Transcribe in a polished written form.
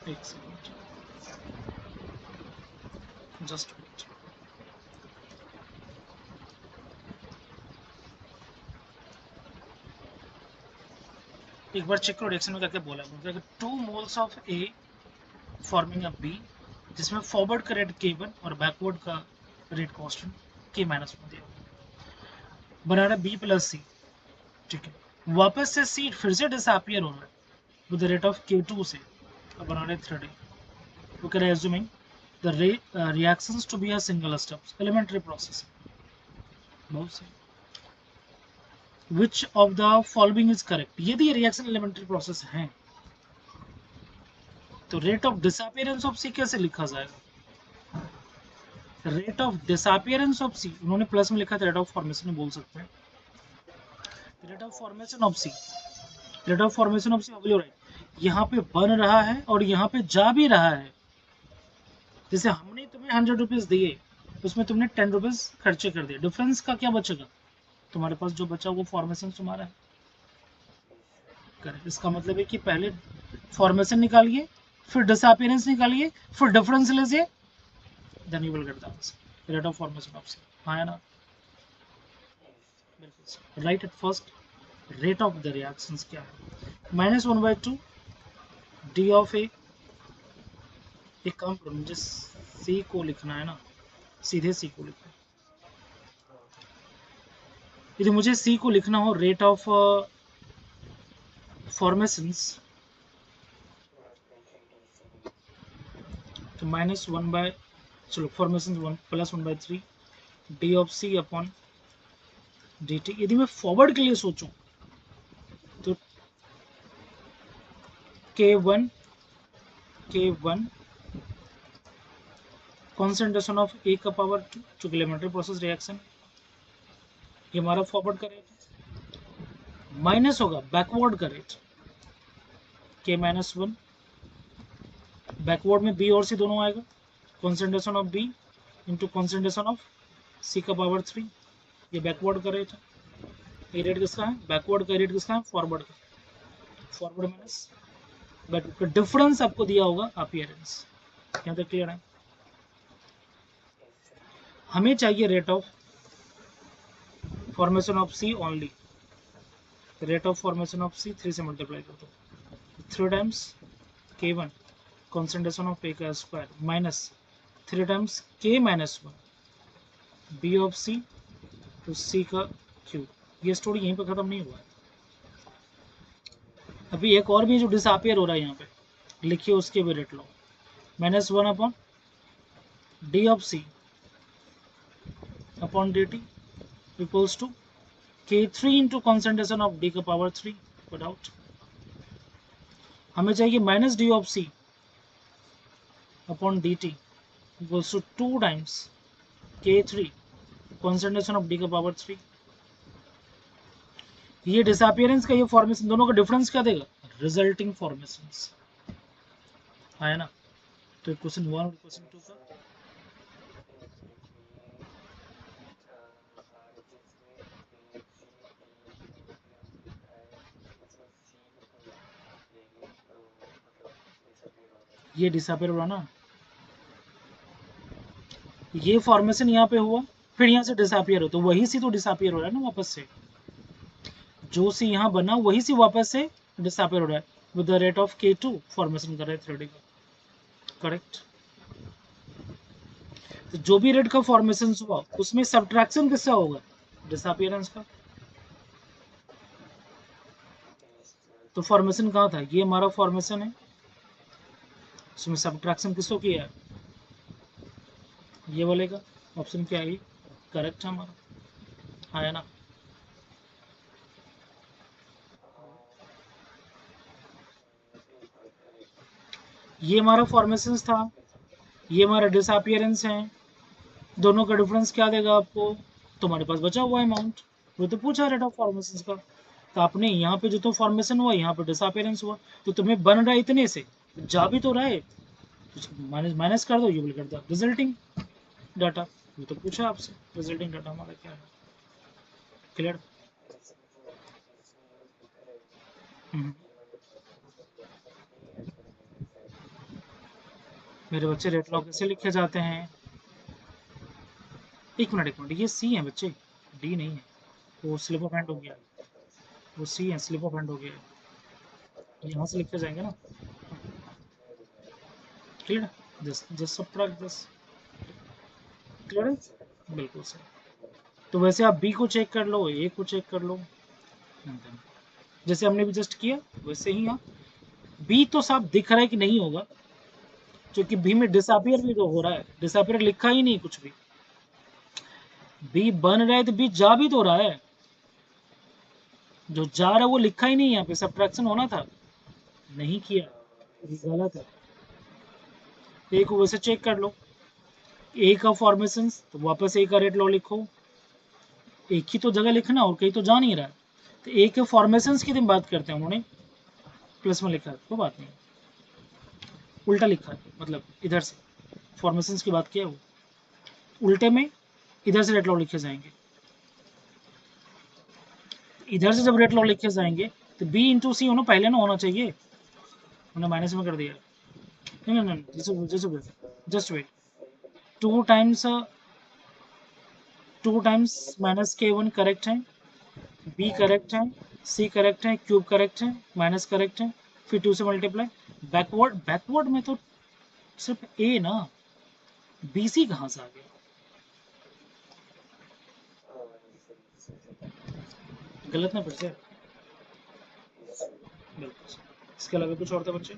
एक second, just wait. एक बार check करो रिएक्शन में क्या क्या बोला है। 2 moles of A forming a B, जिसमें फॉरवर्ड का रेट K1 और बैकवर्ड का रेट कांस्टेंट K-1 दिया, बना रहा बी प्लस सी। ठीक है, वापस से सी फिर से डिसअपियर हो रहा है with the rate of K2 से, और बना रहे 30। we can assuming the reactions to be a single steps elementary process। बहुत सही। which of the following is correct? यदि रिएक्शन एलिमेंट्री प्रोसेस है तो रेट ऑफ डिसअपियरेंस ऑफ सी कैसे लिखा जाएगा? रेट ऑफ डिसअपियरेंस ऑफ सी उन्होंने प्लस में लिखा था, रेट ऑफ फॉर्मेशन बोल सकते हैं। Rate of formation of C, rate of formation of C right, यहाँ पे बन रहा है और यहाँ पे जा भी रहा है। जैसे हमने तुम्हें 100 रुपीज दिए, उसमें तुमने 10 रुपीज खर्चे कर दिए, डिफरेंस का क्या बचेगा? तुम्हारे पास जो बचा वो फॉर्मेशन तुम्हारा है। करेक्ट, इसका मतलब है कि पहले फॉर्मेशन निकालिए, फिर डिसअपियरेंस निकालिए, फिर डिफरेंस लीजिए, then you will get the answer, rate of formation of C. हाँ या ना? बिल्कुल right. At first rate of the reactions क्या है? -1/2 डी ऑफ ए। एक काम करो, मुझे सी को लिखना है ना, सीधे सी को लिखना। यदि मुझे सी को लिखना हो रेट ऑफ फॉर्मेशंस, तो -1 बाय, चलो formation 1 + 1/3 D of C upon D T. यदि मैं फॉरवर्ड के लिए सोचूं तो K1 कॉन्सेंट्रेशन ऑफ ए का पावर 2, जो एलिमेंट्री प्रोसेस रिएक्शन, ये हमारा फॉरवर्ड का रेट, माइनस होगा बैकवर्ड का रेट K-1, बैकवर्ड में बी और सी दोनों आएगा, concentration of B into concentration of C का पावर 3, ये बैकवर्ड का रेट है। ये रेट किसका है? बैकवर्ड का रेट किसका है? फॉरवर्ड का। फॉरवर्ड माइनस बैकवर्ड का डिफरेंस आपको दिया होगा अपीयरेंस। यहाँ तक क्लियर है? हमें चाहिए rate of formation of C only. Rate of formation of C 3 से मल्टीप्लाई कर दो, 3 times K1 concentration of A का square minus 3 times K-1 B of C तो सी का क्यूब। ये स्टोरी यहीं पे खत्म नहीं हुआ है, अभी एक और भी जो डिसअपियर हो रहा है यहाँ पे लिखिए, उसके भी रेट लो। -1 upon D of C upon D T equals to K3 into concentration of D का पावर 3 विदाउट। हमें चाहिए minus D of C upon D T equals to 2 times K3 concentration of D का power 3। ये disappearance का ये formation, दोनों का difference क्या देगा? रिजल्टिंग फॉर्मेशंस है ना। तो क्वेश्चन 1 और क्वेश्चन 2 का ये डिसअपियर हुआ ना, ये फॉर्मेशन यहाँ पे हुआ, फिर यहाँ से डिसअपियर हो, तो वही सी तो डिसअपियर हो रहा है ना वापस से, जो सी यहाँ बना वही सी वापस से डिसअपियर हो रहा है with the rate of K2 formation कर रहे हैं 3D का। करेक्ट। तो जो भी रेट का फॉर्मेशन हुआ उसमें सब्ट्रैक्शन किसका होगा? डिसअपियरेंस का। तो फॉर्मेशन कहाँ था? ये हमारा फॉर्मेशन है, उसमें सब्ट्रैक्शन किसको किया है? ये वाले का। ऑप्शन क्या है? करेक्ट है हमारा, आया ना। ये हमारा फॉर्मेशन था, ये हमारा डिसअपियरेंस है, दोनों का डिफरेंस क्या देगा आपको? तुम्हारे पास बचा हुआ अमाउंट, वो तो पूछा रेट ऑफ फॉर्मेशन का। तो आपने यहाँ पे जो तो फॉर्मेशन हुआ, यहाँ पे डिसअपियरेंस हुआ, तो तुम्हें बन रहा है इतने से, जा भी तो रहा है, माइनस माइनस कर दो, you will get the resulting data. वो तो पूछा आपसे, रिजल्टिंग डाटा हमारा क्या है। क्लियर? मेरे बच्चे रेट लॉ कैसे लिखे जाते हैं? एक मिनट, ये सी है बच्चे, डी नहीं है। वो स्लिप ऑफ हैंड हो गया, वो सी है, स्लिप ऑफ हैंड हो गया। यहाँ से लिखे जाएंगे ना, क्लियर है? Just just subtract this, clear है? बिल्कुल सही। तो वैसे आप बी को चेक कर लो, ए को चेक कर लो, जैसे हमने भी जस्ट किया वैसे ही आप बी तो साफ दिख रहा है कि नहीं होगा, क्योंकि बी में डिसअपियर भी तो हो रहा है, डिसअपियर लिखा ही नहीं कुछ भी। बी बन रहा है तो बी जा भी तो रहा है, जो जा रहा है वो लिखा ही नहीं है यहाँ पे, सब्ट्रैक्शन होना था, नहीं किया, गलत है। ए को वैसे चेक कर लो, ए का फॉर्मेशन तो वापस ए का रेट लॉ लिखो, एक ही तो जगह लिखना और कहीं तो जा नहीं रहा है। तो ए के फॉर्मेशन की बात करते हैं, उन्होंने प्लस में लिखा है, कोई बात नहीं, उल्टा लिखा है, मतलब इधर से फॉर्मेशन की बात किया है वो, उल्टे में इधर से रेट लॉ लिखे जाएंगे, इधर से जब रेट लॉ लिखे जाएंगे तो बी इंटू सी होना पहले ना होना चाहिए, उन्होंने माइनस में कर दिया। नहीं नहीं नहीं, just wait, two times minus K one correct है, बी करेक्ट है, सी करेक्ट है, क्यूब करेक्ट है, माइनस करेक्ट है, फिर टू से मल्टीप्लाई, बैकवर्ड, बैकवर्ड में तो सिर्फ ए ना, बी सी कहाँ से आ गया? गलत ना फिर से, बिल्कुल। इसके अलावा कुछ और था बच्चे?